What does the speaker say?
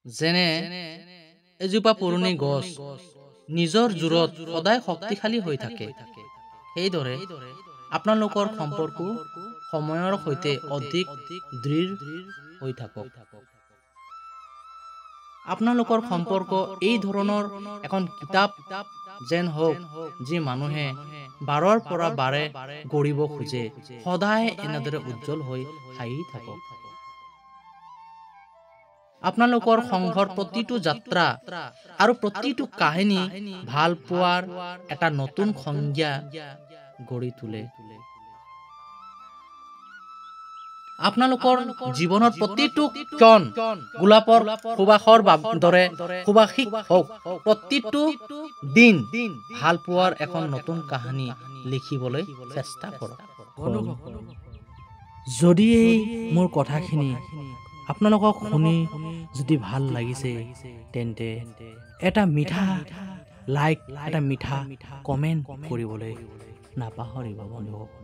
যেনে এজোপা পুৰণি গছ নিজৰ জোৰত সদায় শক্তিশালী হৈ থাকে, সেইদৰে আপোনালোকৰ সম্পৰ্ক সময়ৰ সৈতে অধিক দৃঢ় হৈ থাকক। আপোনালোকৰ সম্পৰ্ক এই ধৰণৰ এখন কিতাপ যেন হওক, যি মানুহে বাৰৰ পৰা বাৰে গঢ়িব খোজে, সদায় এনেদৰে উজ্জ্বল হৈ হাঁহি থাকক। আপোনালোকৰ সংঘৰ প্ৰতিটো যাত্ৰা আৰু প্ৰতিটো কাহিনী ভাল পোৱাৰ এটা নতুন সংজ্ঞা গঢ়ি তোলে। আপোনালোকৰ জীৱনৰ প্ৰতিটো ক্ষণ গোলাপৰ সুবাসৰ দৰে সুবাসিক হওক। প্ৰতিটো দিন ভাল পোৱাৰ এখন নতুন কাহিনী লিখিবলৈ চেষ্টা কৰক। যদি এই মোৰ কথাখিনি আপোনালোকক শুনি যদি ভাল লাগিছে, তেন্তে এটা মিঠা লাইক, এটা মিঠা কমেণ্ট কৰিবলৈ নাপাহৰিব বন্ধুসকল।